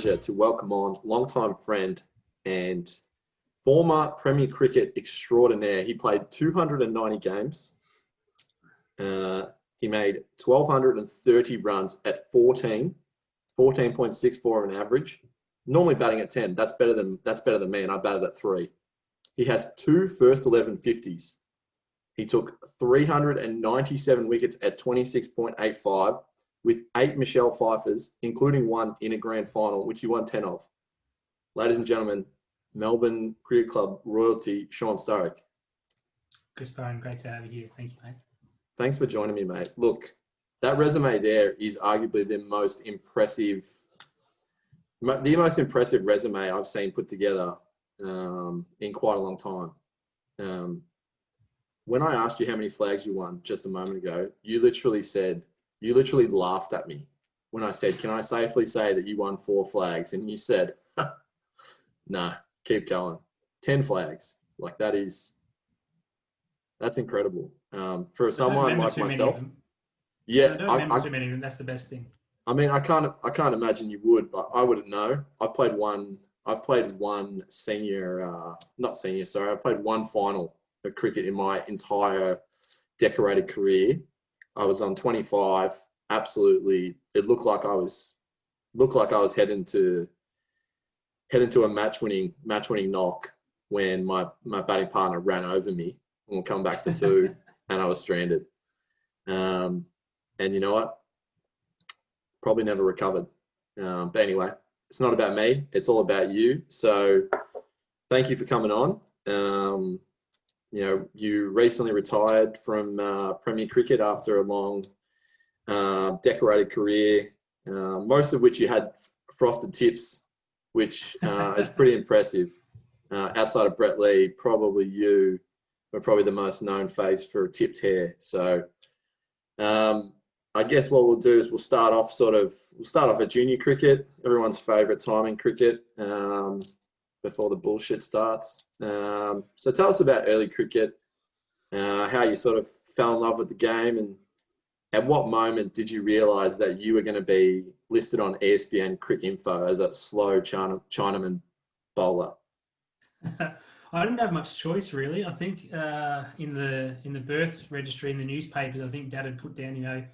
pleasure to welcome on longtime friend and former Premier Cricket extraordinaire. He played 290 games. He made 1,230 runs at 14.64 an average. Normally batting at 10. That's better than me, and I batted at 3. He has 2 first 11 50s. He took 397 wickets at 26.85 with 8 Michelle Pfeiffers, including one in a grand final, which he won 10 of. Ladies and gentlemen, Melbourne Cricket Club royalty, Sean Sturrock. Chris Bowen, great to have you here. Thank you, mate. Thanks for joining me, mate. Look, that resume there is arguably the most impressive resume I've seen put together in quite a long time. When I asked you how many flags you won just a moment ago, you literally laughed at me when I said, can I safely say that you won 4 flags? And you said, nah, keep going. 10 flags. Like that's incredible. For someone like myself. Yeah. I don't remember too many of them. That's the best thing. I mean, I can't imagine you would, but I wouldn't know. I've played one final of cricket in my entire decorated career. I was on 25. Absolutely, it looked like I was heading to a match-winning knock when my batting partner ran over me and we'll come back for 2, and I was stranded. And you know what? Probably never recovered. But anyway, it's not about me. It's all about you. So thank you for coming on. You recently retired from Premier Cricket after a long decorated career, most of which you had frosted tips, which is pretty impressive. Outside of Brett Lee, probably you were probably the most known face for tipped hair. So I guess what we'll do is we'll start off at junior cricket, everyone's favourite time in cricket, before the bullshit starts. So tell us about early cricket, how you sort of fell in love with the game, and at what moment did you realise that you were going to be listed on ESPN Cricket Info as a slow Chinaman bowler? I didn't have much choice, really. I think in the birth registry in the newspapers, I think Dad had put down,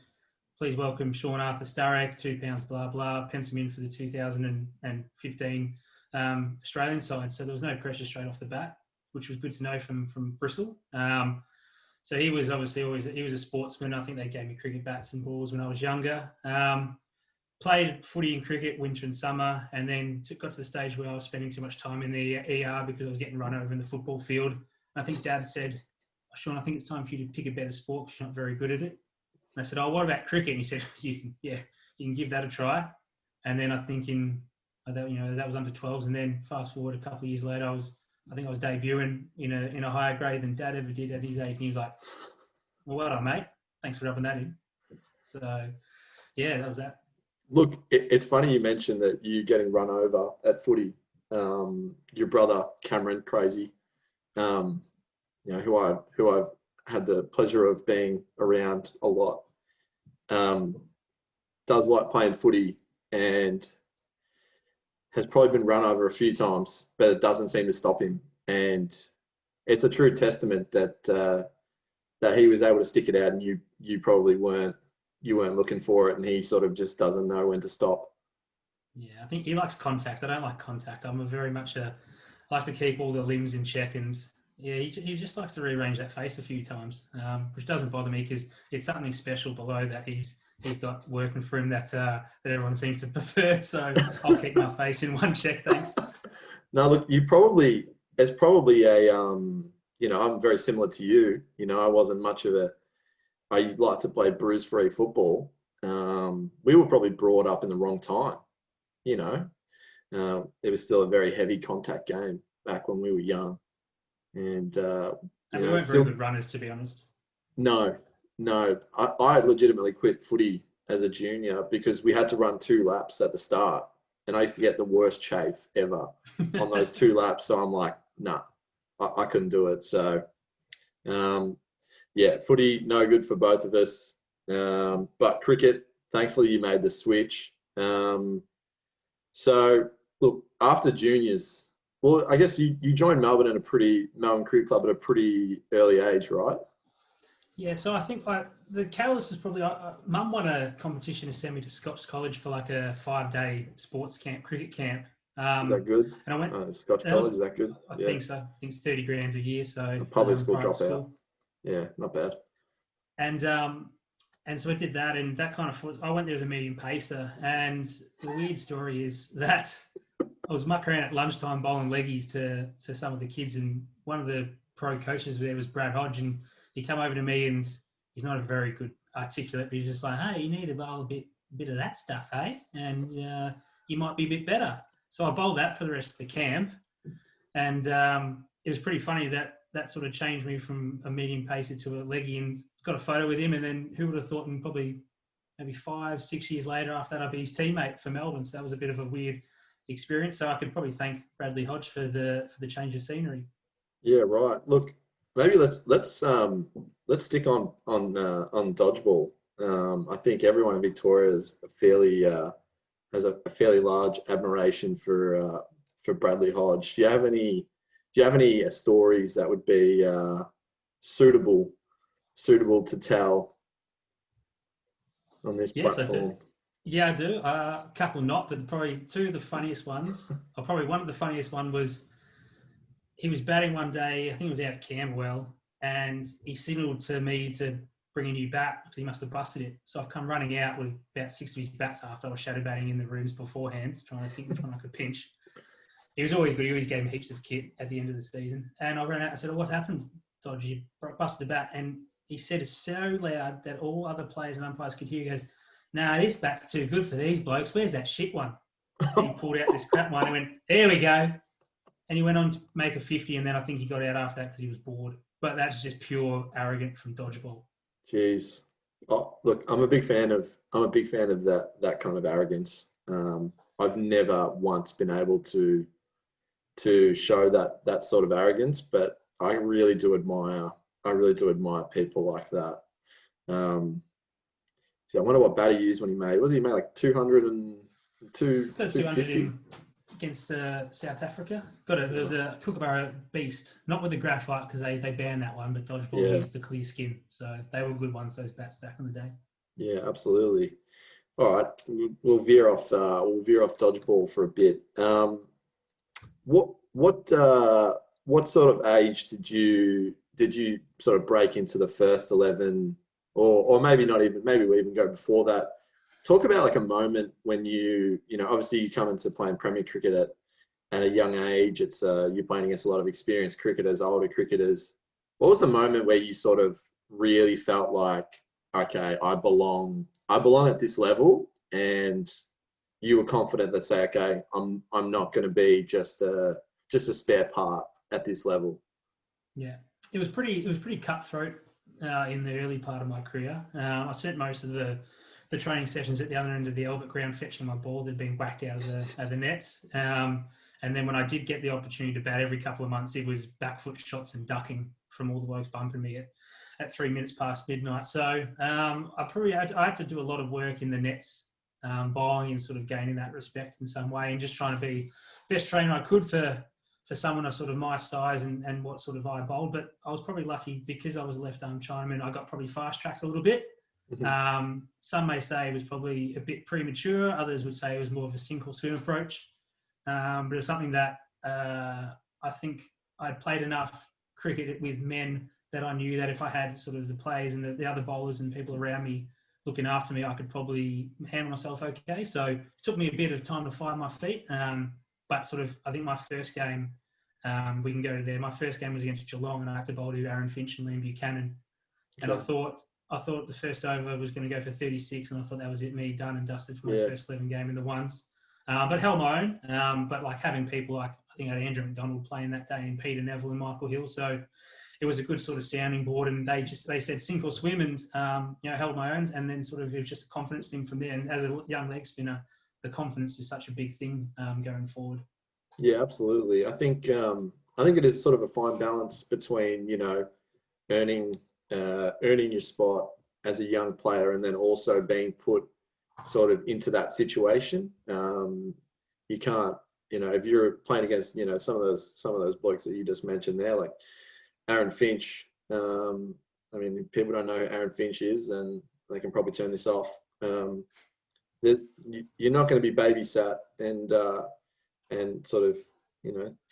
please welcome Sean Arthur Sturrock, 2 pounds, blah, blah, pencil him in for the 2015 Australian side. So there was no pressure straight off the bat, which was good to know from Bristol. So he was obviously he was a sportsman. I think they gave me cricket bats and balls when I was younger. Played footy and cricket winter and summer, and then got to the stage where I was spending too much time in the ER because I was getting run over in the football field. And I think Dad said, Sean, I think it's time for you to pick a better sport because you're not very good at it. And I said, oh, what about cricket? And he said, you can give that a try. And then I think that was under 12s. And then fast forward a couple of years later, I was debuting in a higher grade than Dad ever did at his age. And he was like, well done, mate. Thanks for rubbing that in. So, yeah, that was that. Look, it's funny you mentioned that you getting run over at footy. Your brother, Cameron Crazy, who I've had the pleasure of being around a lot, does like playing footy and has probably been run over a few times, but it doesn't seem to stop him. And it's a true testament that he was able to stick it out, and you probably weren't looking for it, and he sort of just doesn't know when to stop. Yeah, I think he likes contact. I don't like contact. I like to keep all the limbs in check, and yeah, he just likes to rearrange that face a few times, which doesn't bother me because it's something special below that he's got working for him that everyone seems to prefer. So I'll keep my face in one check, thanks. No, look, it's probably I'm very similar to you. I wasn't much of I like to play bruise-free football. We were probably brought up in the wrong time. It was still a very heavy contact game back when we were young. And we weren't very good runners, to be honest. No. I legitimately quit footy as a junior because we had to run 2 laps at the start. And I used to get the worst chafe ever on those 2 laps. So I'm like, nah, I couldn't do it. So, yeah, footy, no good for both of us. But cricket, thankfully you made the switch. So look, after juniors, well, I guess you joined Melbourne Cricket Club at a pretty early age, right? Yeah, so I think the catalyst was probably Mum won a competition to send me to Scots College for like a 5-day sports camp, cricket camp. Is that good? And I went. Scotch And that College, was, is that good? I Yeah. think so. I think it's 30 grand a year, so A public school private dropout. school. Yeah, not bad. And so I did that, and that kind of. I went there as a medium pacer, and the weird story is that I was mucking around at lunchtime bowling leggies to some of the kids, and one of the pro coaches there was Brad Hodge, and he came over to me, and he's not a very good articulate, but he's just like, hey, you need to bowl a bit of that stuff, hey? And you might be a bit better. So I bowled that for the rest of the camp. And it was pretty funny that sort of changed me from a medium pacer to a leggy, and got a photo with him. And then who would have thought in probably maybe 5-6 years later after that, I'd be his teammate for Melbourne. So that was a bit of a weird experience. So I could probably thank Bradley Hodge for the change of scenery. Yeah, right. Look, maybe let's stick on dodgeball. I think everyone in Victoria is has a fairly large admiration for Bradley Hodge. Do you have any stories that would be suitable to tell on this platform? I do. Yeah, I do. A couple not, but probably two of the funniest ones. Or probably one of the funniest one was he was batting one day. I think it was out at Camberwell, and he signalled to me to bring a new bat because he must have busted it. So I've come running out with about 6 of his bats after I was shadow batting in the rooms beforehand, trying to think which one I could pinch. He was always good. He always gave me heaps of kit at the end of the season. And I ran out and said, "What's happened, Dodge? You busted the bat." And he said it so loud that all other players and umpires could hear. He goes, "Nah, this bat's too good for these blokes. Where's that shit one?" And he pulled out this crap one and went, "There we go." And he went on to make a 50, and then I think he got out after that because he was bored. But that's just pure arrogant from dodgeball. Jeez. Oh, look, I'm a big fan of that kind of arrogance. I've never once been able to show that sort of arrogance, but I really do admire people like that. So I wonder what bat he used when he made. He made like 200 and 250 against South Africa. It was a Kookaburra beast, not with the graphite because they banned that one, but dodgeball used the clear skin, so they were good ones. Those bats back in the day. Yeah, absolutely. All right, we'll veer off dodgeball for a bit. What sort of age did you sort of break into the first 11, or maybe not even, maybe we even go before that? Talk about like a moment when you obviously you come into playing Premier cricket at a young age. It's you're playing against a lot of experienced cricketers, older cricketers. What was the moment where you sort of really felt like, okay, I belong at this level, and you were confident that say, okay, I'm not going to be just a spare part at this level? Yeah, it was pretty cutthroat in the early part of my career. I spent most of the training sessions at the other end of the Albert ground fetching my ball that had been whacked out of the nets. And then when I did get the opportunity to bat every couple of months, it was back foot shots and ducking from all the blokes bumping me at 3 minutes past midnight. So I had to do a lot of work in the nets, bowling and sort of gaining that respect in some way, and just trying to be best trainer I could for someone of sort of my size and what sort of I bowled. But I was probably lucky because I was a left-arm Chinaman. I got probably fast-tracked a little bit. Mm-hmm. Some may say it was probably a bit premature. Others would say it was more of a sink or swim approach. But it's something that I think I'd played enough cricket with men that I knew that if I had sort of the players and the other bowlers and people around me looking after me, I could probably handle myself okay. So it took me a bit of time to find my feet. But sort of, I think my first game, we can go to there. My first game was against Geelong, and I had to bowl to Aaron Finch and Liam Buchanan. And I thought the first over was going to go for 36, and I thought that was it, me done and dusted for my first 11 game in the ones. But held my own. But like having people like, I think I had Andrew McDonald playing that day, and Peter Neville and Michael Hill. So it was a good sort of sounding board, and they said sink or swim, and held my own. And then sort of it was just a confidence thing from there. And as a young leg spinner, the confidence is such a big thing going forward. Yeah, absolutely. I think it is sort of a fine balance between earning your spot as a young player and then also being put sort of into that situation. you can't, if you're playing against, some of those blokes that you just mentioned there, like Aaron Finch. I mean, people don't know who Aaron Finch is, and they can probably turn this off. You're not going to be babysat and sort of,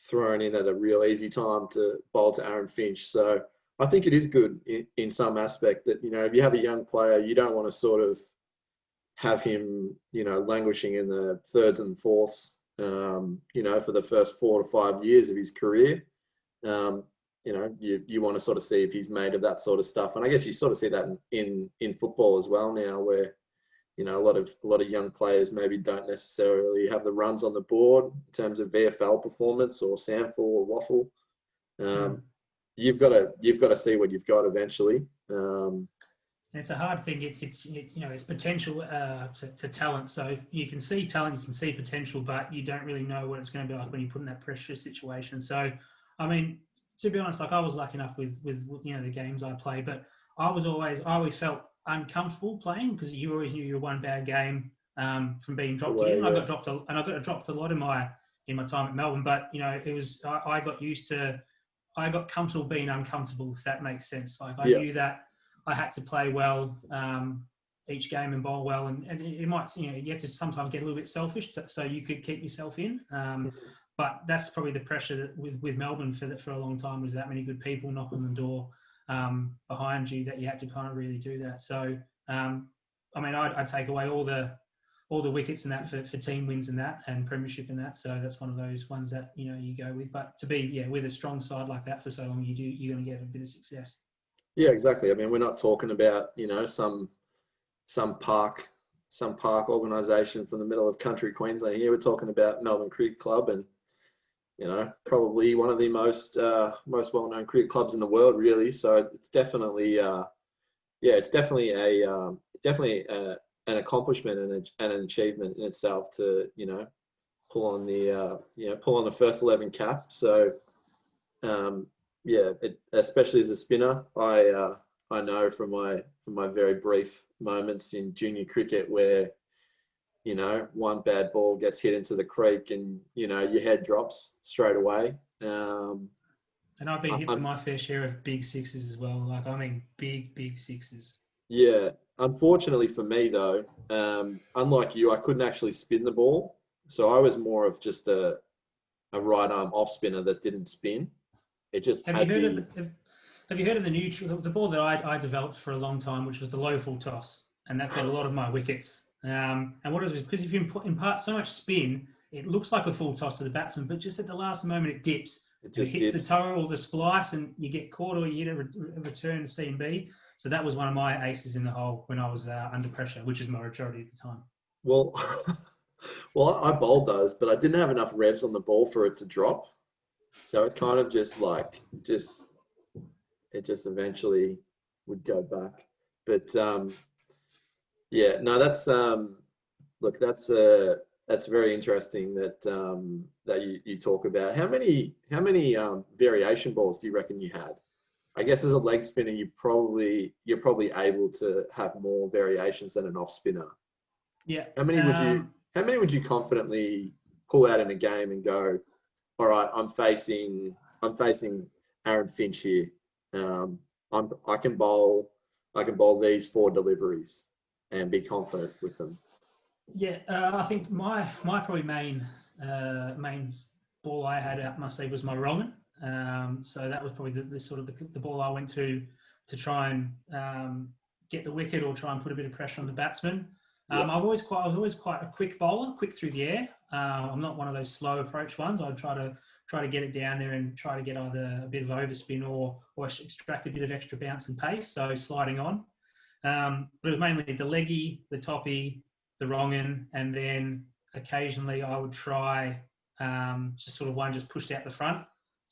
thrown in at a real easy time to bowl to Aaron Finch. So I think it is good in some aspect that, if you have a young player, you don't want to sort of have him, languishing in the thirds and fourths, for the first 4 to 5 years of his career. You want to sort of see if he's made of that sort of stuff. And I guess you sort of see that in football as well now, where, a lot of young players maybe don't necessarily have the runs on the board in terms of VFL performance or Sample or Waffle. You've got to see what you've got eventually. It's a hard thing. It's potential to talent. So you can see talent, you can see potential, but you don't really know what it's going to be like when you put in that pressure situation. So, I mean, to be honest, like I was lucky enough with the games I played, but I always felt uncomfortable playing because you always knew you were one bad game from being dropped again. And I got dropped a lot in my time at Melbourne. But it was I got comfortable being uncomfortable, if that makes sense. Like I knew that I had to play well each game and bowl well, and it might you have to sometimes get a little bit selfish so you could keep yourself in. But that's probably the pressure that with Melbourne for a long time was that many good people knocking on the door behind you that you had to kind of really do that. So I mean, I'd take away all the wickets and that for team wins and that and premiership and that. So that's one of those ones that you go with. But to be with a strong side like that for so long, you're going to get a bit of success. Yeah, exactly. I mean, we're not talking about some park organisation from the middle of country Queensland here. We're talking about Melbourne Cricket Club, and probably one of the most well-known cricket clubs in the world, really. So it's definitely an accomplishment and an achievement in itself to pull on the first 11 cap. So especially as a spinner, I know from my very brief moments in junior cricket where one bad ball gets hit into the creek and your head drops straight away. And I've been hit with my fair share of big sixes as well. Like, I mean, big sixes. Yeah. Unfortunately for me, though, unlike you, I couldn't actually spin the ball. So I was more of just a right arm off spinner that didn't spin. It just Have you heard of the ball that I developed for a long time, which was the low full toss, and that got a lot of my wickets. And what it was because if you impart so much spin, it looks like a full toss to the batsman, but just at the last moment it dips. It hits the toe or the splice, and you get caught or you get a return C and B. So that was one of my aces in the hole when I was under pressure, which is my majority of the time. Well, I bowled those, but I didn't have enough revs on the ball for it to drop. So it kind of just eventually would go back. But that's very interesting that you talk about. How many variation balls do you reckon you had? I guess as a leg spinner, you're probably able to have more variations than an off spinner. Yeah. How many would you confidently pull out in a game and go, all right, I'm facing Aaron Finch here. I can bowl these 4 deliveries and be confident with them. Yeah, I think my probably main ball I had out my sleeve was my Roman. So that was probably the sort of the ball I went to try and get the wicket or try and put a bit of pressure on the batsman. I was always quite a quick bowler, quick through the air. I'm not one of those slow approach ones. I'd try to get it down there and try to get either a bit of overspin or extract a bit of extra bounce and pace. So sliding on, but it was mainly the leggy, the toppy, the wrong-un, and then occasionally I would try just sort of one just pushed out the front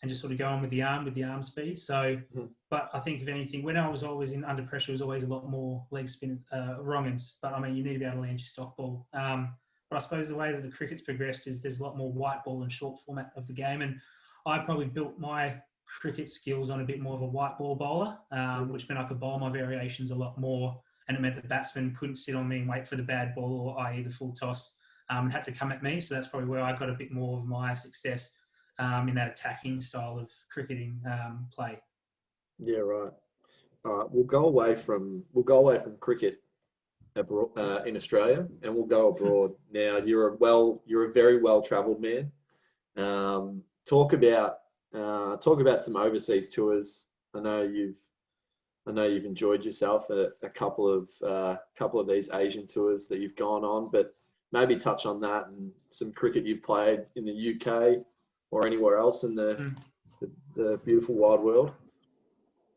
and just sort of go on with the arm speed. So, but I think if anything, when I was always under pressure, it was always a lot more leg spin wrong-uns. But I mean, you need to be able to land your stock ball. But I suppose the way that the cricket's progressed is there's a lot more white ball and short format of the game, and I probably built my cricket skills on a bit more of a white ball bowler, which meant I could bowl my variations a lot more, and it meant the batsman couldn't sit on me and wait for the bad ball, or i.e. the full toss, had to come at me. So that's probably where I got a bit more of my success in that attacking style of cricketing play. Yeah, right. All right, we'll go away from cricket abroad, in Australia, and we'll go abroad. Now, you're a very well-travelled man. Talk about some overseas tours. I know you've enjoyed yourself at a couple of these Asian tours that you've gone on, but maybe touch on that and some cricket you've played in the UK or anywhere else in the beautiful wide world.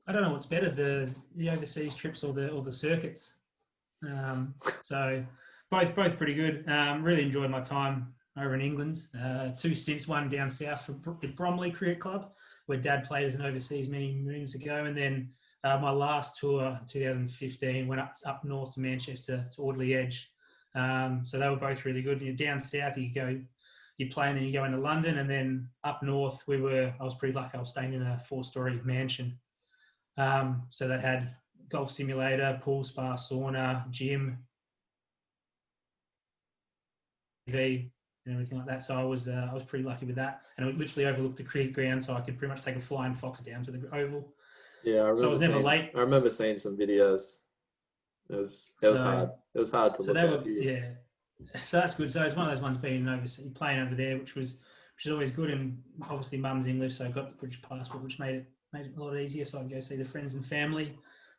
I don't know what's better, the overseas trips or the circuits. So both pretty good. Really enjoyed my time over in England. 2 stints, one down south for the Bromley Cricket Club, where Dad played as an overseas many moons ago, and then my last tour, 2015, went up north to Manchester to Audley Edge. So they were both really good. Down south, you play and then you go into London, and then up north I was pretty lucky. I was staying in a 4-story mansion. So that had golf simulator, pool, spa, sauna, gym, TV, and everything like that. So I was pretty lucky with that, and it literally overlooked the cricket ground, so I could pretty much take a flying fox down to the oval. Yeah, I was never late. I remember seeing some videos. It was hard. It was hard to look at here. Yeah, so that's good. So it's one of those ones being overseas, playing over there, which is always good. And obviously, Mum's English, so I got the British passport, which made it a lot easier. So I could go see the friends and family.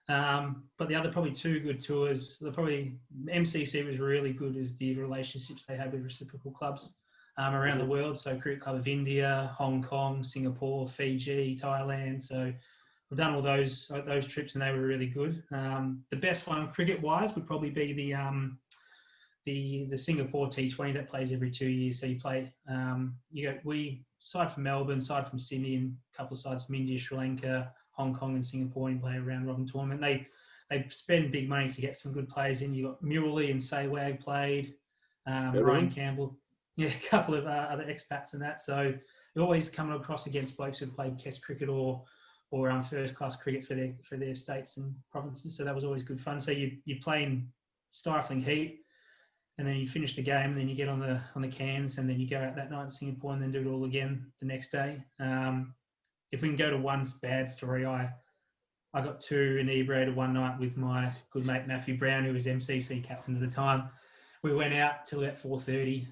But the other probably 2 good tours, MCC was really good as the relationships they had with reciprocal clubs around the world. So Cricket Club of India, Hong Kong, Singapore, Fiji, Thailand. So I've done all those trips, and they were really good. The best one cricket-wise would probably be the Singapore T20 that plays every 2 years. So you play, aside from Melbourne, aside from Sydney, and a couple of sides from India, Sri Lanka, Hong Kong, and Singapore, and play a round-robin tournament. They spend big money to get some good players in. You got Murali and Sehwag played, Ryan Campbell, a couple of other expats and that. So you're always coming across against blokes who played Test cricket or first-class cricket for their states and provinces. So that was always good fun. So you play in stifling heat, and then you finish the game, and then you get on the cans, and then you go out that night in Singapore, and then do it all again the next day. If we can go to one bad story, I got too inebriated one night with my good mate Matthew Brown, who was MCC captain at the time. We went out till about 4:30.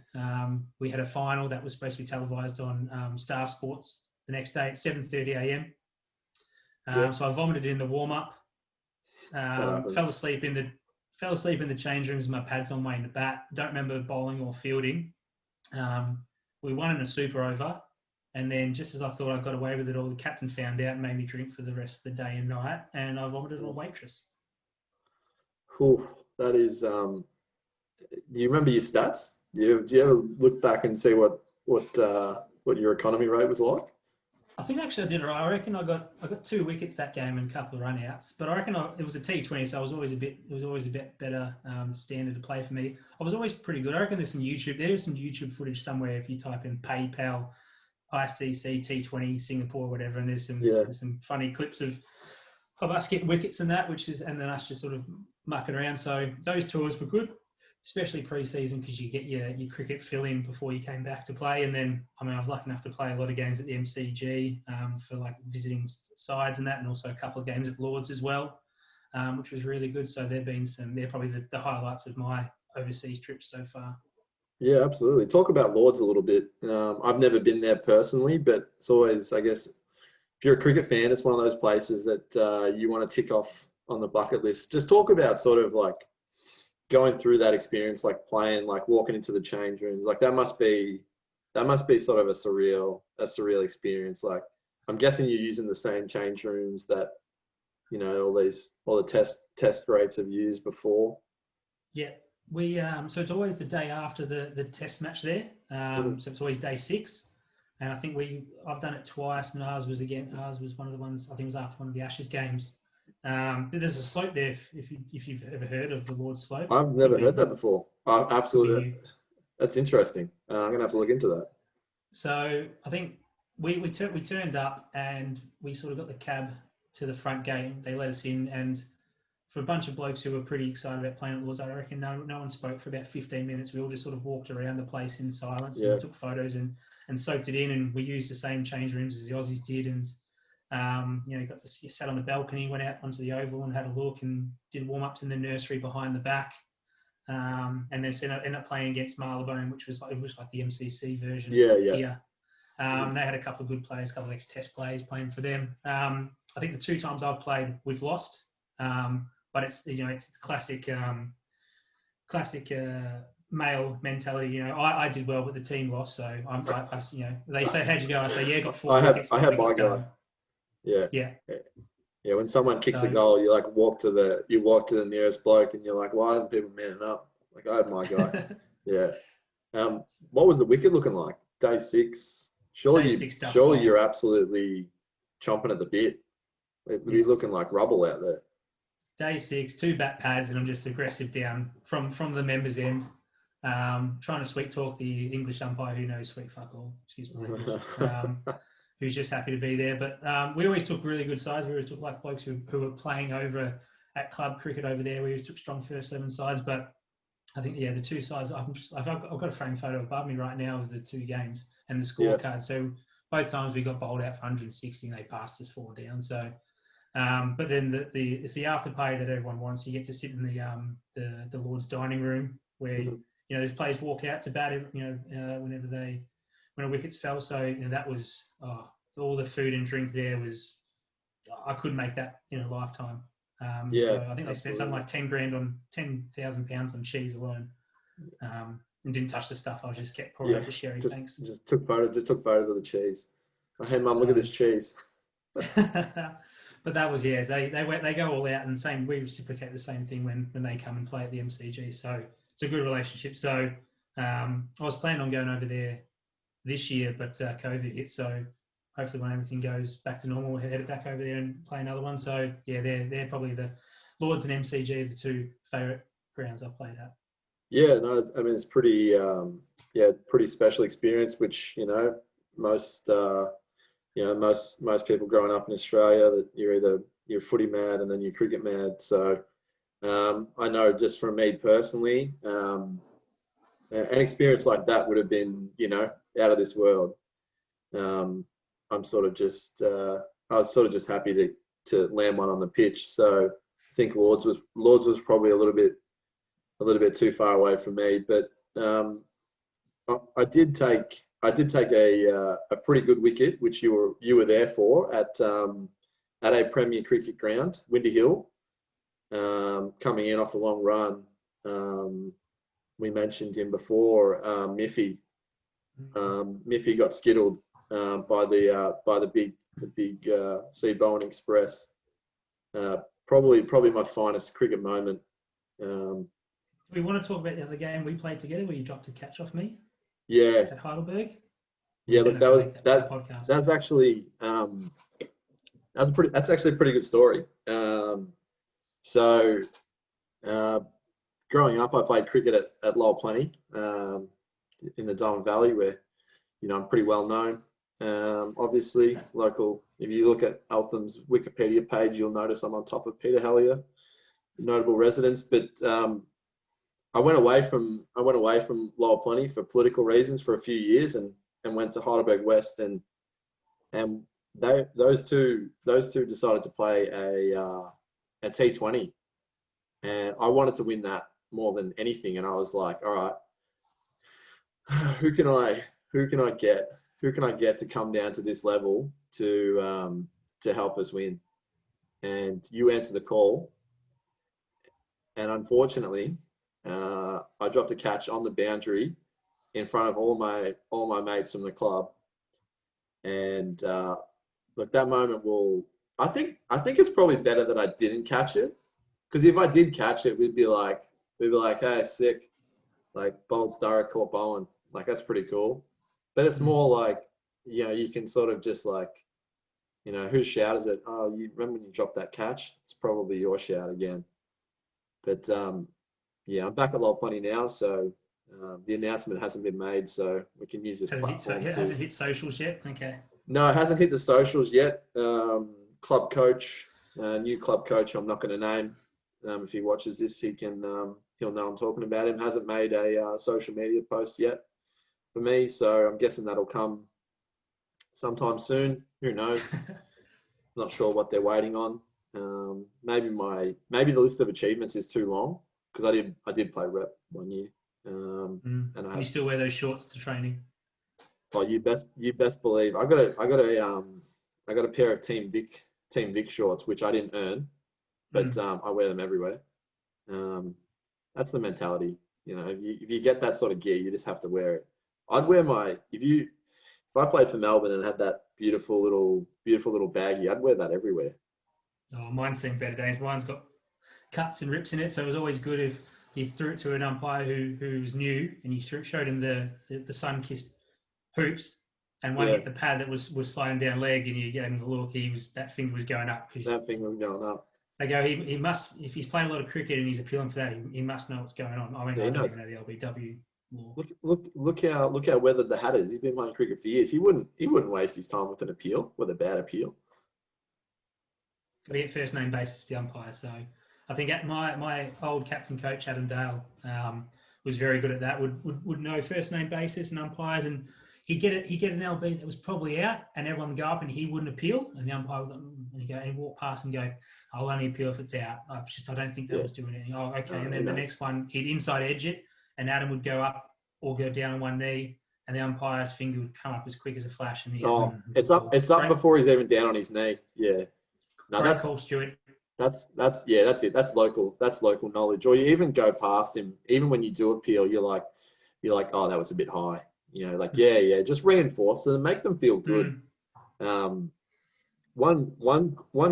We had a final that was supposed to be televised on Star Sports the next day at 7:30 a.m. So I vomited in the warm-up. Fell asleep in the change rooms with my pads on way in the bat. Don't remember bowling or fielding. We won in a super over, and then just as I thought I got away with it all, the captain found out and made me drink for the rest of the day and night, and I vomited on a waitress. Whew, that is. Do you remember your stats? Do you ever look back and see what your economy rate was like? I think actually I did. I reckon I got 2 wickets that game and a couple of run-outs. But I reckon it was a T20, so it was always a bit better standard to play for me. I was always pretty good. I reckon there's some YouTube footage somewhere if you type in PayPal, ICC T20 Singapore, whatever, and there's some funny clips of us getting wickets and that, and then us just sort of mucking around. So those tours were good, especially pre-season, because you get your cricket fill-in before you came back to play. And then, I was lucky enough to play a lot of games at the MCG for like visiting sides and that, and also a couple of games at Lords as well, which was really good. So they're probably the highlights of my overseas trips so far. Yeah, absolutely. Talk about Lords a little bit. I've never been there personally, but it's always, I guess, if you're a cricket fan, it's one of those places that you want to tick off on the bucket list. Just talk about sort of like going through that experience, like playing, like walking into the change rooms. Like that must be sort of a surreal experience. Like I'm guessing you're using the same change rooms that, all the test rates have used before. Yeah. We so it's always the day after the test match there. So it's always day 6, and I think I've done it twice, and ours was one of the ones, I think it was after one of the Ashes games. There's a slope there if you've ever heard of the Lord's Slope. I've never heard that before. Absolutely, that's interesting. I'm gonna have to look into that. So I think we turned up, and we sort of got the cab to the front gate. They let us in, and for a bunch of blokes who were pretty excited about playing at Lords, I reckon no one spoke for about 15 minutes. We all just sort of walked around the place in silence and took photos and soaked it in. And we used the same change rooms as the Aussies did. And, you got to sat on the balcony, went out onto the oval and had a look and did warm-ups in the nursery behind the back. And then ended up playing against Marylebone, which was like the MCC version here. They had a couple of good players, a couple of ex-test players playing for them. I think the 2 times I've played, we've lost. But it's classic male mentality. I did well, but the team lost. So they say, "How'd you go?" I say, "Yeah, got 4 wickets." I had my guy. Yeah. When someone kicks a goal, you walk to the nearest bloke, and you're like, "Why isn't people manning up?" Like, I had my guy. Yeah. What was the wicket looking like? Day 6. Surely you're absolutely chomping at the bit. It'd be looking like rubble out there. Day 6, 2 bat pads, and I'm just aggressive down from the members' end, trying to sweet talk the English umpire who knows sweet fuck all. Excuse my language. Who's just happy to be there. But we always took really good sides. We always took blokes who were playing over at club cricket over there. We always took strong first 11 sides. But I think the 2 sides. I've got a framed photo above me right now of the 2 games and the scorecard. Yeah. So both times we got bowled out for 160 and they passed us 4 down. So. But then it's the after party that everyone wants. You get to sit in the Lord's dining room where those players walk out to bat. When a wickets fell. So that was all the food and drink there was. I couldn't make that in a lifetime. So I think they spent something like 10 grand on 10,000 pounds on cheese alone, and didn't touch the stuff. I just kept pouring out the sherry. Thanks. Just took photos of the cheese. Hey mum, look at this cheese. But that was they go all out, and we reciprocate the same thing when they come and play at the MCG. So it's a good relationship. So I was planning on going over there this year, but COVID hit. So hopefully when everything goes back to normal, we'll head back over there and play another one. So they're probably the Lords and MCG are the 2 favourite grounds I've played at. Yeah, no, I mean it's pretty pretty special experience, which most. Most people growing up in Australia that you're footy mad and then you're cricket mad. So I know just from me personally, an experience like that would have been, out of this world. I'm sort of just, I was sort of just happy to land one on the pitch. So I think Lords was probably a little bit too far away from me, but I did take a pretty good wicket, which you were there for at a Premier Cricket ground, Windy Hill, coming in off the long run. We mentioned him before, Miffy. Miffy got skittled by the big Sea Bowen Express. Probably my finest cricket moment. Do we want to talk about the other game we played together where you dropped a catch off me? Yeah. At Heidelberg. Yeah, look, that's actually that's actually a pretty good story. So growing up, I played cricket at Lowell Plenty in the Diamond Valley, where I'm pretty well known. Obviously, local. If you look at Eltham's Wikipedia page, you'll notice I'm on top of Peter Hellier, notable residents. But I went away from Lowell Plenty for political reasons for a few years, and went to Heidelberg West, and those two decided to play a T20, and I wanted to win that more than anything. And I was like, all right, who can I get to come down to this level to help us win? And you answered the call, and unfortunately, I dropped a catch on the boundary in front of all my mates from the club. And look, that moment I think it's probably better that I didn't catch it, because if I did catch it, we'd be like, hey, sick, like bowled Sturrock, caught Bowen, like that's pretty cool. But it's more like, you can sort of just like, whose shout is it? Oh, you remember when you dropped that catch? It's probably your shout again. But I'm back at Lowell Plenty now, so the announcement hasn't been made, so we can use this platform. Has it hit socials yet? Okay. No, it hasn't hit the socials yet. Club coach, new club coach, I'm not going to name, If he watches this, he'll know I'm talking about him. Hasn't made a social media post yet for me, so I'm guessing that'll come sometime soon. Who knows? Not sure what they're waiting on. Maybe the list of achievements is too long, because I did play rep 1 year. And you still wear those shorts to training? Oh, you best believe I got a pair of Team Vic shorts, which I didn't earn, but I wear them everywhere. That's the mentality. You know, if you get that sort of gear, you just have to wear it. I'd wear if I played for Melbourne and had that beautiful little baggie, I'd wear that everywhere. Oh, mine's seen better days. Mine's got cuts and rips in it, so it was always good if you threw it to an umpire who's new and you showed him the sun-kissed hoops, and one hit the pad that was sliding down leg, and you gave him the look. That finger was going up. That finger was going up. They go, he must, if he's playing a lot of cricket and he's appealing for that, he must know what's going on. I mean, I don't even know the LBW law. Look how weathered the hat is. He's been playing cricket for years. He wouldn't waste his time with an appeal, with a bad appeal. Got to get first name basis for the umpire. So I think my old captain coach Adam Dale was very good at that. Would know first name basis and umpires, and he'd get an LB that was probably out, and everyone would go up and he wouldn't appeal, and the umpire would, and he'd walk past and go, "I'll only appeal if it's out. I don't think that was doing anything." Oh, okay. And then the next one, he'd inside edge it, and Adam would go up or go down on one knee, and the umpire's finger would come up as quick as a flash. And it's up before he's even down on his knee. Yeah. No, that's call, Stuart. That's it. That's local knowledge. Or you even go past him, even when you do appeal, you're like, oh, that was a bit high. You know, like, just reinforce them, make them feel good. One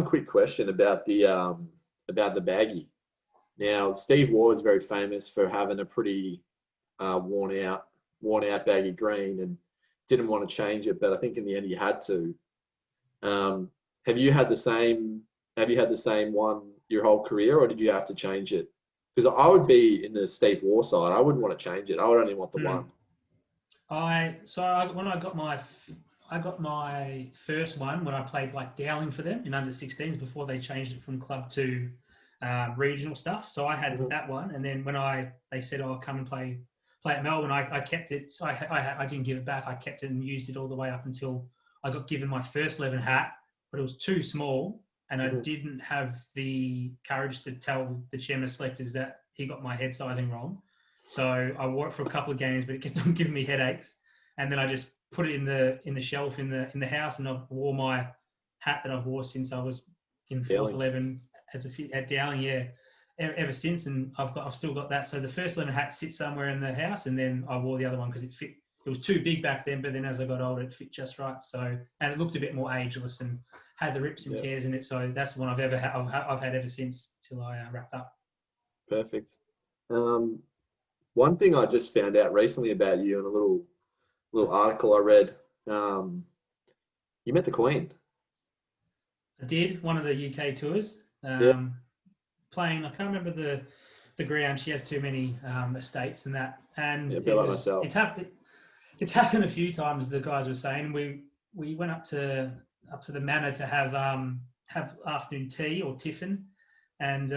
quick question about the baggie. Now, Steve Waugh is very famous for having a pretty worn out baggy green, and didn't want to change it, but I think in the end he had to. Have you had the same one your whole career, or did you have to change it? Because I would be in the Steve Waugh side. I wouldn't want to change it. I would only want the one. When I got my first one when I played like Dowling for them in under 16s before they changed it from club to regional stuff. So I had that one, and then when they said, "Oh, come and play at Melbourne," I kept it. So I didn't give it back. I kept it and used it all the way up until I got given my first 11 hat, but it was too small, and I didn't have the courage to tell the chairman of selectors that he got my head sizing wrong. So I wore it for a couple of games, but it kept on giving me headaches. And then I just put it in the shelf in the house, and I wore my hat that I've worn since I was in fourth 11 at Dowling, ever since. And I've still got that. So the first 11 hat sits somewhere in the house, and then I wore the other one because it fit. It was too big back then, but then as I got older, it fit just right. So, and it looked a bit more ageless and had the rips and tears in it. So that's the one I've had ever since till I wrapped up. Perfect. One thing I just found out recently about you in a little article I read, you met the Queen. I did, one of the UK tours. Playing, I can't remember the ground. She has too many estates and that. And a bit like myself. It's happened a few times. The guys were saying we went up to the manor to have afternoon tea or tiffin, and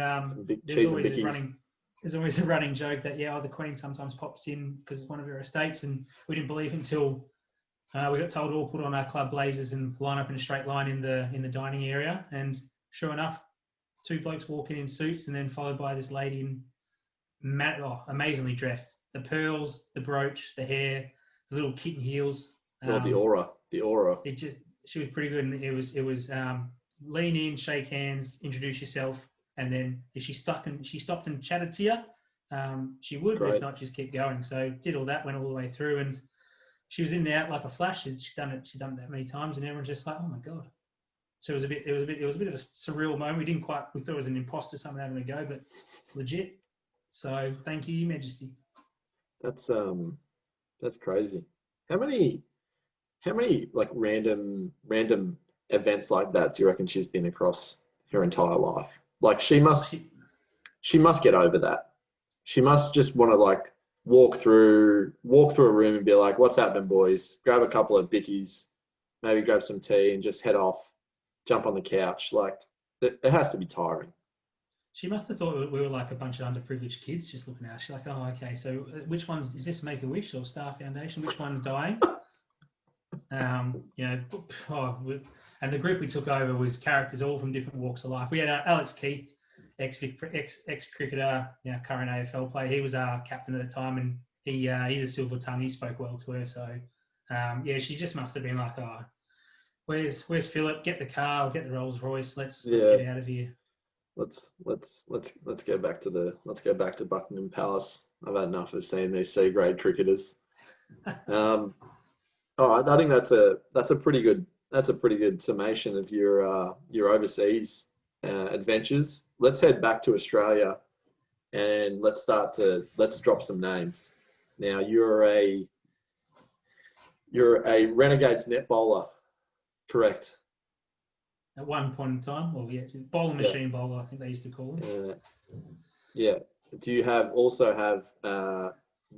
there's always a running joke that the Queen sometimes pops in because it's one of her estates, and we didn't believe until we got told to all put on our club blazers and line up in a straight line in the dining area, and sure enough, two blokes walking in suits, and then followed by this lady in amazingly dressed. The pearls, the brooch, the hair, the little kitten heels. The aura. She was pretty good, and it was lean in, shake hands, introduce yourself, and then if she stopped and chatted to you, she would. Great. If not, just keep going. So did all that, went all the way through, and she was in and out like a flash. She'd done it that many times, and everyone's just like, "Oh my god!" So it was a bit of a surreal moment. We thought it was an imposter, someone having a go, but legit. So thank you, Your Majesty. That's crazy. How many like random events like that do you reckon she's been across her entire life? Like she must get over that. She must just want to like walk through a room and be like, "What's happening, boys?" Grab a couple of bickies, maybe grab some tea, and just head off, jump on the couch. Like it has to be tiring. She must have thought we were like a bunch of underprivileged kids just looking at us. She's like, oh, okay, so which one's, is this Make-A-Wish or Star Foundation? Which one's dying? You know, and the group we took over was characters all from different walks of life. We had Alex Keith, ex-cricketer, you know, current AFL player. He was our captain at the time, and he's a silver tongue. He spoke well to her. So, yeah, she just must have been like, oh, where's Philip? Get the car, or get the Rolls Royce. Let's get out of here. Let's go back to Buckingham Palace. I've had enough of seeing these C grade cricketers. I think that's a pretty good summation of your overseas adventures. Let's head back to Australia, and let's drop some names. Now you're a Renegades net bowler, correct? At one point in time, well, yeah, bowler machine bowler, I think they used to call it. Yeah. Do you also have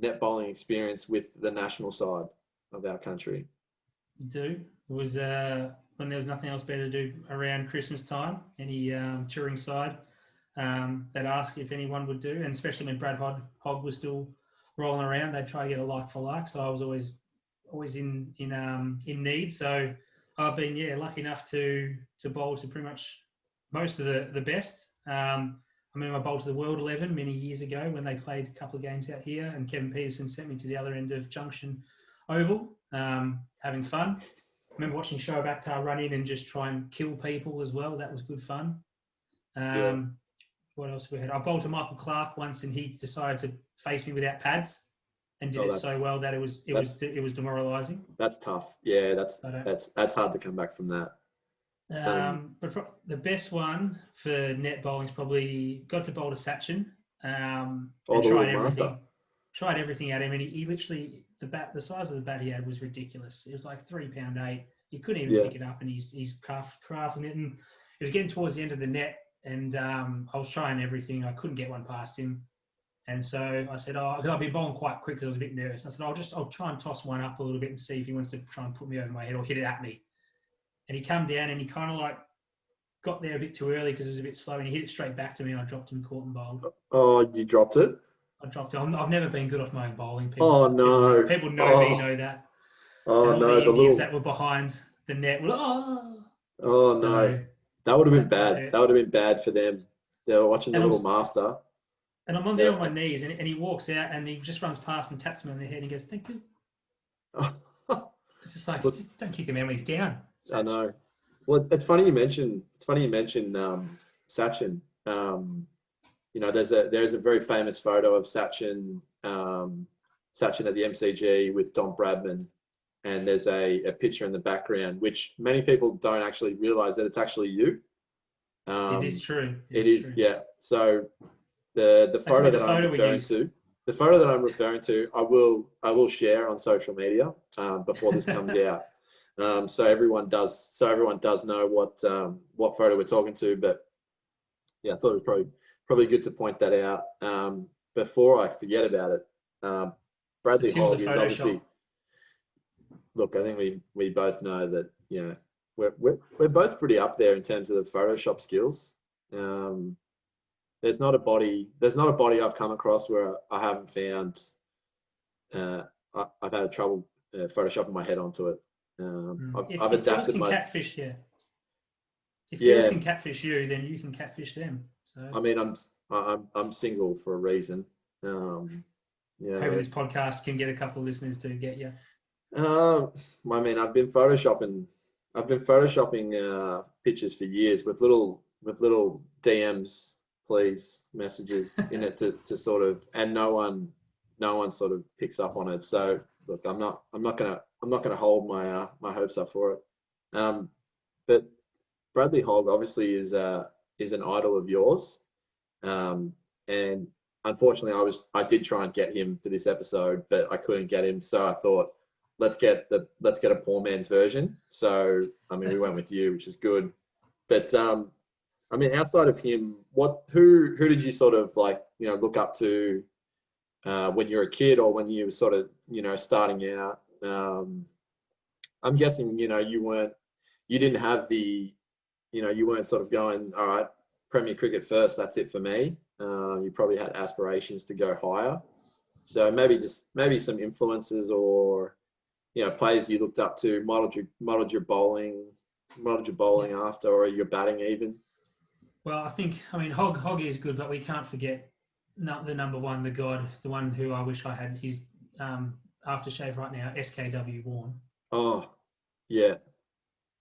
net bowling experience with the national side of our country? I do. It was when there was nothing else better to do around Christmas time. Any touring side, they'd ask if anyone would do, and especially when Brad Hogg was still rolling around, they'd try to get a like for like. So I was always in need. So I've been lucky enough to bowl to pretty much most of the best. I remember I bowled to the World 11 many years ago when they played a couple of games out here, and Kevin Peterson sent me to the other end of Junction Oval, having fun. I remember watching Shoaib Akhtar run in and just try and kill people as well. That was good fun. What else we had? I bowled to Michael Clark once, and he decided to face me without pads, and did it so well that it was demoralising. That's tough. Yeah, that's hard to come back from that. But the best one for net bowling is probably got to bowl to Sachin. And tried everything. Tried everything at him, and he literally, the size of the bat he had was ridiculous. It was like 3'8". You couldn't even pick it up, and he's crafting it, and it was getting towards the end of the net, and I was trying everything. I couldn't get one past him, and so I said, I've been bowling quite quick because I was a bit nervous. I said, I'll try and toss one up a little bit and see if he wants to try and put me over my head or hit it at me. And he come down, and he kind of like got there a bit too early because it was a bit slow, and he hit it straight back to me, and I dropped him, caught and bowled. Oh, you dropped it? I dropped it. I've never been good off my own bowling. No. People know me, know that. Oh, and all no. The Indians that were behind the net were no. That would have been bad. That would have been bad for them. They were watching the little master. And I'm on there on my knees, and he walks out, and he just runs past and taps me on the head, and he goes, "Thank you." It's just like, just don't kick him out when he's down. I know. Well, it's funny you mentioned Sachin. There's a very famous photo of Sachin at the MCG with Don Bradman, and there's a picture in the background, which many people don't actually realise that it's actually you. It is true. It is true. Yeah. So the photo that I'm referring to, I will share on social media before this comes out. So everyone does know what photo we're talking to. But yeah, I thought it was probably good to point that out before I forget about it. Bradley Hogg is obviously. Look, I think we both know that we're both pretty up there in terms of the Photoshop skills. There's not a body I've come across where I haven't found. I've had trouble photoshopping my head onto it. I've adapted my. Catfish, yeah. If girls can catfish you, then you can catfish them. So I mean, I'm single for a reason. Maybe this podcast can get a couple of listeners to get you. I mean, I've been photoshopping pictures for years with little DMs, please, messages in it to sort of, and no one sort of picks up on it. So look, I'm not gonna hold my hopes up for it. But Bradley Hogg obviously is an idol of yours, and unfortunately I did try and get him for this episode, but I couldn't get him. So I thought, let's get a poor man's version. So I mean, we went with you, which is good. But I mean, outside of him, who did you sort of like look up to when you were a kid or when you were sort of starting out? I'm guessing you weren't have the you weren't sort of going, all right, Premier Cricket first, that's it for me. You probably had aspirations to go higher. So maybe some influences or, players you looked up to, modeled your bowling after, or your batting even. Well, I mean, Hoggy is good, but we can't forget the number one, the God, the one who I wish I had his aftershave right now, SKW Warren. Oh, yeah.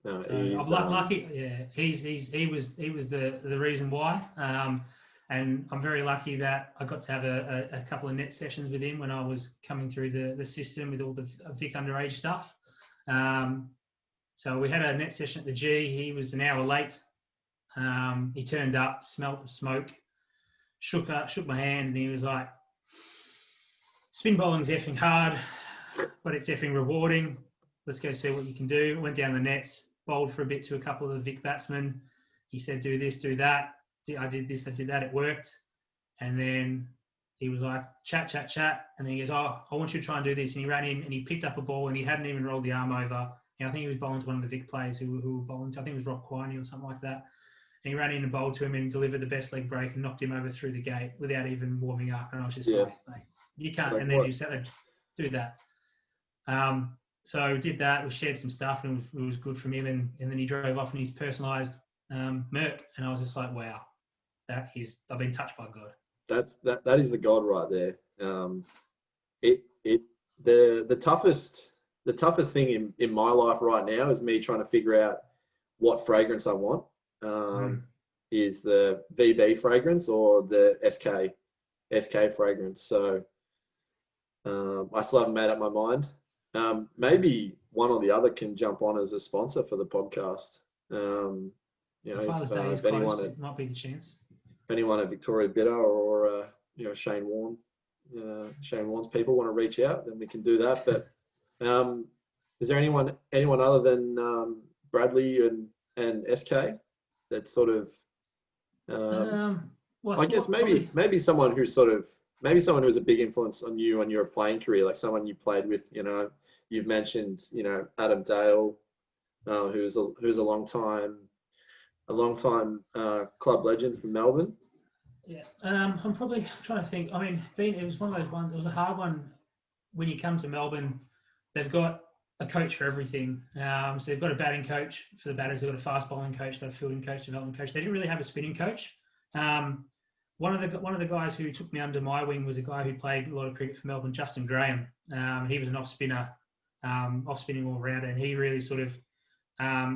No, So I'm lucky. Yeah, he was the reason why. And I'm very lucky that I got to have a couple of net sessions with him when I was coming through the system with all the Vic underage stuff. So we had a net session at the G. He was an hour late. He turned up, smelt the smoke, shook my hand, and he was like, "Spin bowling's effing hard, but it's effing rewarding. Let's go see what you can do." Went down the nets, bowled for a bit to a couple of the Vic batsmen. He said, "Do this, do that." I did this, I did that. It worked. And then he was like, chat. And then he goes, "Oh, I want you to try and do this." And he ran in and he picked up a ball and he hadn't even rolled the arm over. And I think he was bowling to one of the Vic players who were bowling to, I think it was Rob Quiney or something like that. And he ran in and bowled to him and delivered the best leg break and knocked him over through the gate without even warming up. And I was just like, you can't. Like and then what? you said, do that. So did that. We shared some stuff and it was good from him. And then he drove off in his personalised Merc. And I was just like, wow, I've been touched by God. That is the God right there. The toughest thing in my life right now is me trying to figure out what fragrance I want. Is the VB fragrance or the SK fragrance. So I still haven't made up my mind. Maybe one or the other can jump on as a sponsor for the podcast. Father's Day is close. It might be the chance. If anyone at Victoria Bitter or Shane Warne's people want to reach out, then we can do that. But is there anyone other than Bradley and SK that sort of I guess maybe someone who's a big influence on you on your playing career, like someone you played with. You've mentioned Adam Dale, who's a long time club legend from Melbourne. Yeah, I'm probably trying to think. I mean, it was one of those ones. It was a hard one when you come to Melbourne. They've got a coach for everything. So they've got a batting coach for the batters. They've got a fast bowling coach, got a fielding coach, development coach. They didn't really have a spinning coach. One of the guys who took me under my wing was a guy who played a lot of cricket for Melbourne, Justin Graham. He was an off spinning all rounder, and he really sort of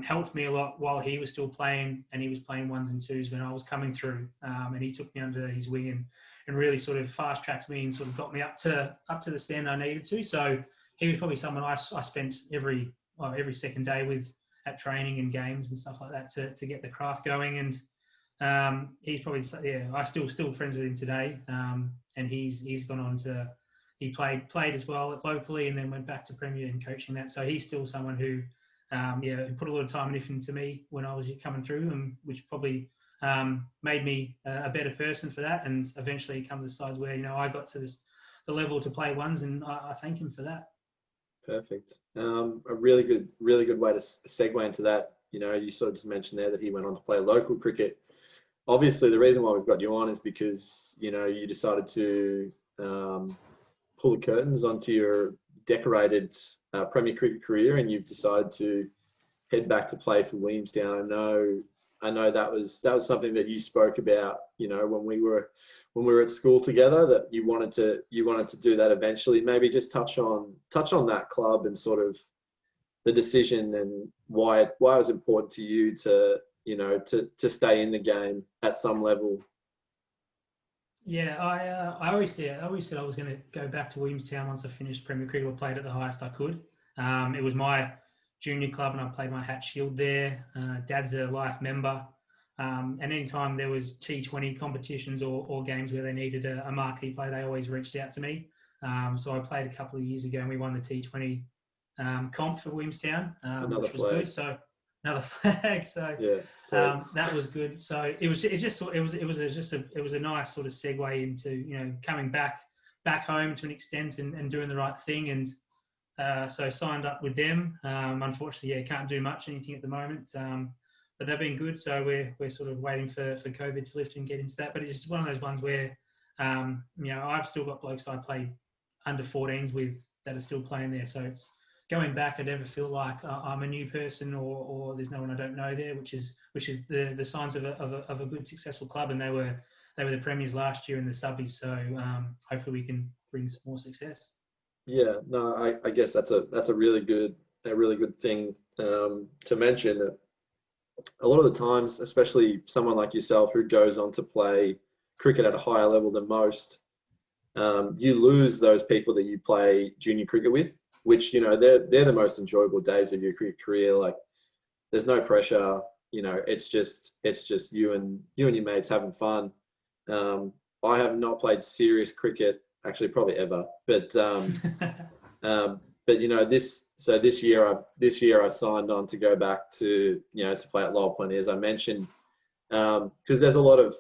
helped me a lot while he was still playing, and he was playing ones and twos when I was coming through. And he took me under his wing and really sort of fast tracked me and sort of got me up to the standard I needed to. So he was probably someone I spent every second day with at training and games and stuff like that to get the craft going. And he's probably, I still friends with him today. And he's gone on to, he played as well locally and then went back to Premier and coaching that. So he's still someone who put a lot of time and effort into me when I was coming through, and which probably made me a better person for that. And eventually come to the sides where I got to the level to play ones, and I thank him for that. Perfect. A really good way to segue into that. You sort of just mentioned there that he went on to play local cricket. Obviously, the reason why we've got you on is because you decided to pull the curtains onto your decorated Premier Cricket career, and you've decided to head back to play for Williamstown. I know that was something that you spoke about, when we were at school together, that you wanted to do that eventually. Maybe just touch on that club and sort of the decision and why it was important to you to stay in the game at some level. Yeah, I always said I was going to go back to Williamstown once I finished Premier Cricket or played at the highest I could. It was my junior club and I played my Hat Shield there. Dad's a life member. And anytime there was T20 competitions or games where they needed a marquee player, they always reached out to me. So I played a couple of years ago and we won the T20 comp for Williamstown, which was good. So another flag. So that was good. So it was a nice sort of segue into coming back home to an extent and doing the right thing. And so signed up with them. Unfortunately, can't do anything at the moment. but they've been good. So we're sort of waiting for COVID to lift and get into that. But it's just one of those ones where, I've still got blokes I played under 14s with that are still playing there. So it's going back. I never feel like I'm a new person or there's no one I don't know there, which is the signs of a good successful club. And they were the premiers last year in the subbies. So hopefully we can bring some more success. Yeah, no, I guess that's a really good thing to mention. That a lot of the times, especially someone like yourself who goes on to play cricket at a higher level than most, you lose those people that you play junior cricket with, which they're the most enjoyable days of your cricket career. Like, there's no pressure. It's just you and your mates having fun. I have not played serious cricket, actually, probably ever. But this year I signed on to go back to to play at Lowell Point, as I mentioned, because there's a lot of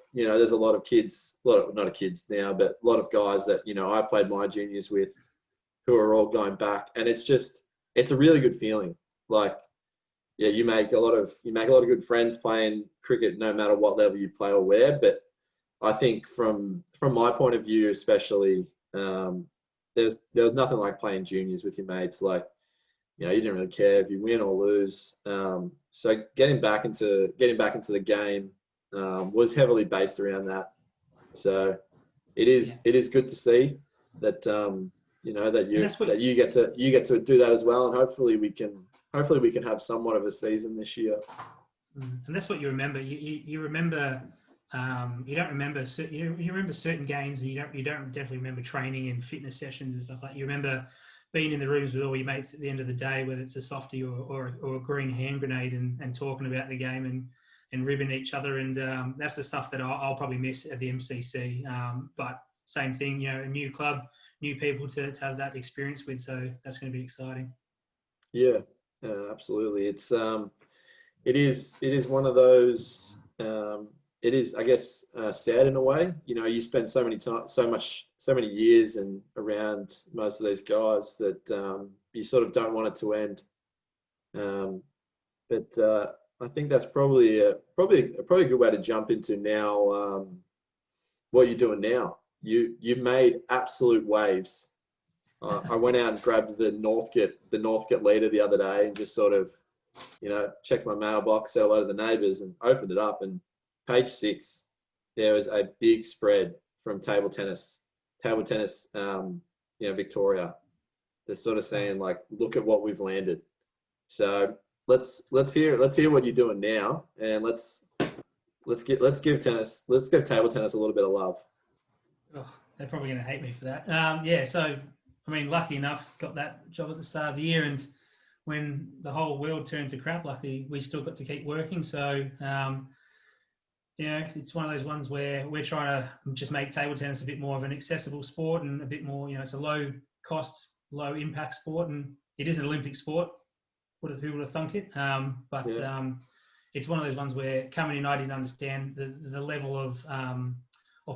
kids, not kids now, but a lot of guys that I played my juniors with, who are all going back, and it's a really good feeling. Like, yeah, you make a lot of good friends playing cricket, no matter what level you play or where. But I think from my point of view, especially, there was nothing like playing juniors with your mates. Like, you didn't really care if you win or lose. So getting back into the game was heavily based around that. So it is good to see that that you get to do that as well, and hopefully we can have somewhat of a season this year. And that's what you remember. You remember. You don't remember. You remember certain games, and you don't definitely remember training and fitness sessions and stuff like that. You remember being in the rooms with all your mates at the end of the day, whether it's a softie or a green hand grenade, and talking about the game and ribbing each other. And that's the stuff that I'll probably miss at the MCC. But same thing, a new club, new people to have that experience with. So that's going to be exciting. Yeah, absolutely. It is one of those. It is, I guess, sad in a way. You spend so many years and around most of these guys that you sort of don't want it to end. But I think that's probably a good way to jump into now. What you're doing now? You've made absolute waves. I went out and grabbed the Northgate leader the other day and just sort of, checked my mailbox, said hello to the neighbours, and opened it up. And page 6, there was a big spread from table tennis, Victoria. They're sort of saying, like, look at what we've landed. So let's hear what you're doing now, and let's give table tennis a little bit of love. Oh, they're probably going to hate me for that. So I mean, lucky enough, got that job at the start of the year, and when the whole world turned to crap, luckily we still got to keep working. So it's one of those ones where we're trying to just make table tennis a bit more of an accessible sport and a bit more, it's a low cost, low impact sport, and it is an Olympic sport. Who would have thunk it? It's one of those ones where coming in, I didn't understand the level of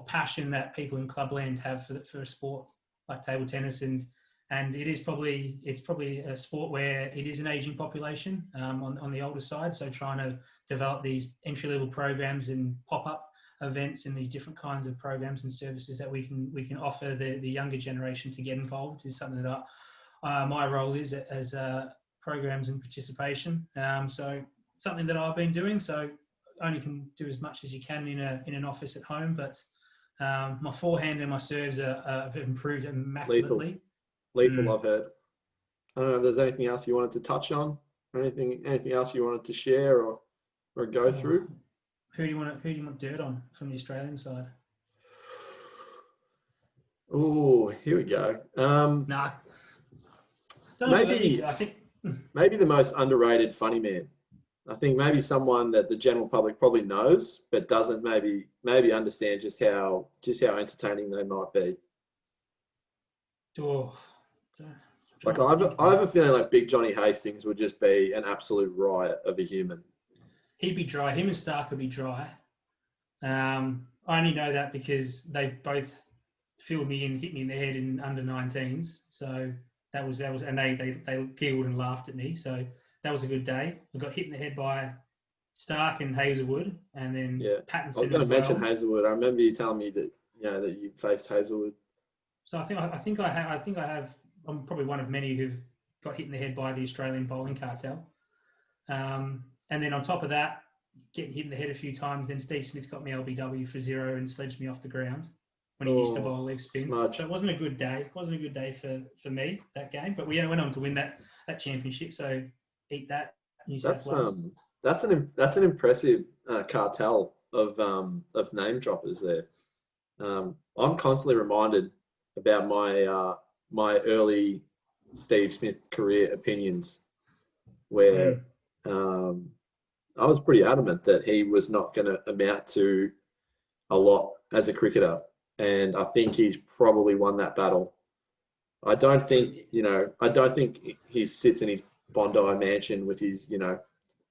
passion that people in clubland have for a sport like table tennis, and it's probably a sport where it is an aging population on the older side. So trying to develop these entry level programs and pop up events and these different kinds of programs and services that we can offer the younger generation to get involved is something that my role is as programs and participation. So something that I've been doing. So only can do as much as you can in an office at home, but my forehand and my serves have improved immaculately. Lethal, I've heard. I don't know if there's anything else you wanted to touch on, or anything else you wanted to share or go through. Who do you want dirt on from the Australian side? Oh, here we go. Nah. Maybe the most underrated funny man. I think maybe someone that the general public probably knows, but doesn't maybe understand just how entertaining they might be. Oh, like I have a feeling like Big Johnny Hastings would just be an absolute riot of a human. He'd be dry. Him and Stark would be dry. I only know that because they both filled me and hit me in the head in under 19s. So that was, and they giggled and laughed at me. So that was a good day. I got hit in the head by Stark and Hazelwood, and then Yeah. Pattinson I was going as to mention well. Hazelwood. I remember you telling me that, that you faced Hazelwood. So I think I have. I'm probably one of many who've got hit in the head by the Australian bowling cartel. And then on top of that, getting hit in the head a few times. Then Steve Smith got me LBW for 0 and sledged me off the ground when he used to bowl leg spin. Smudge. So it wasn't a good day. It wasn't a good day for me, that game. But we went on to win that championship. So eat that, New South Wales. That's an impressive cartel of name droppers there. I'm constantly reminded about my early Steve Smith career opinions, where I was pretty adamant that he was not going to amount to a lot as a cricketer, and I think he's probably won that battle. I don't think he sits in his Bondi mansion with his,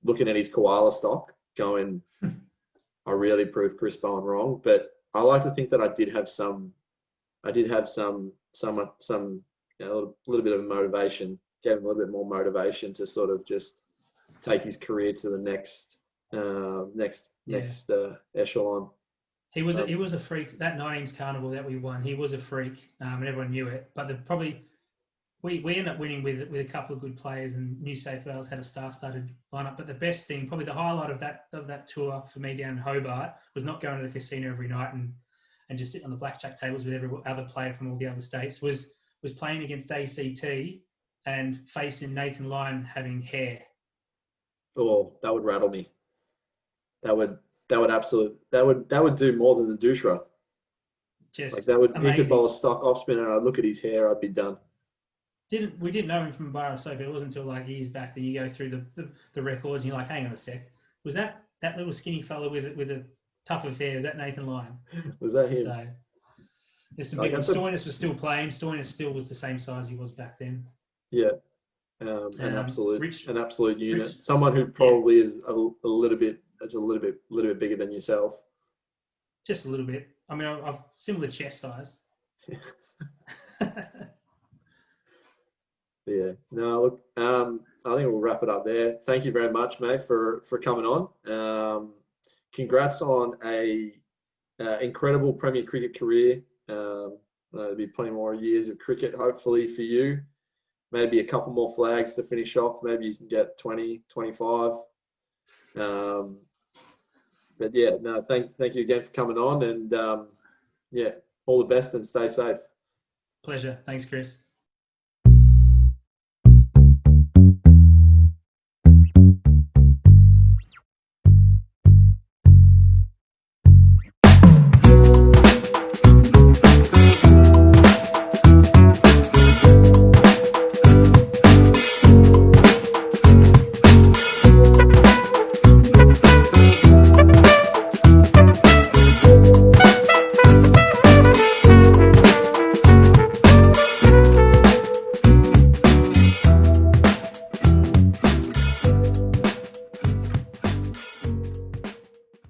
looking at his koala stock going, I really proved Chris Bowen wrong. But I like to think that I did have some a little bit of motivation, gave him a little bit more motivation to sort of just take his career to the next echelon. He was a freak. That 19s carnival that we won, he was a freak, and everyone knew it. But we ended up winning with a couple of good players, and New South Wales had a star-studded lineup. But the best thing, probably the highlight of that tour for me down in Hobart, was not going to the casino every night and just sitting on the blackjack tables with every other player from all the other states. Was playing against ACT and facing Nathan Lyon having hair. Oh, that would rattle me. That would do more than the Dushra. Just like that would amazing. He could bowl a stock off spin and I'd look at his hair, I'd be done. We didn't know him from Barra Soap. It wasn't until like years back that you go through the records and you're like, hang on a sec, was that little skinny fella with a tuft of hair? Was that Nathan Lyon? Was that him? So there's some big ones. Stoinis was still playing. Stoinis still was the same size he was back then. Yeah. An absolute unit. Someone who probably is a little bit bigger than yourself. Just a little bit. I mean, I've similar chest size. Yeah. No, look, I think we'll wrap it up there. Thank you very much, mate, for coming on. Congrats on a incredible Premier Cricket career. There'll be plenty more years of cricket, hopefully, for you. Maybe a couple more flags to finish off. Maybe you can get 20, 25. But yeah, no, thank you again for coming on, and all the best and stay safe. Pleasure. Thanks, Chris.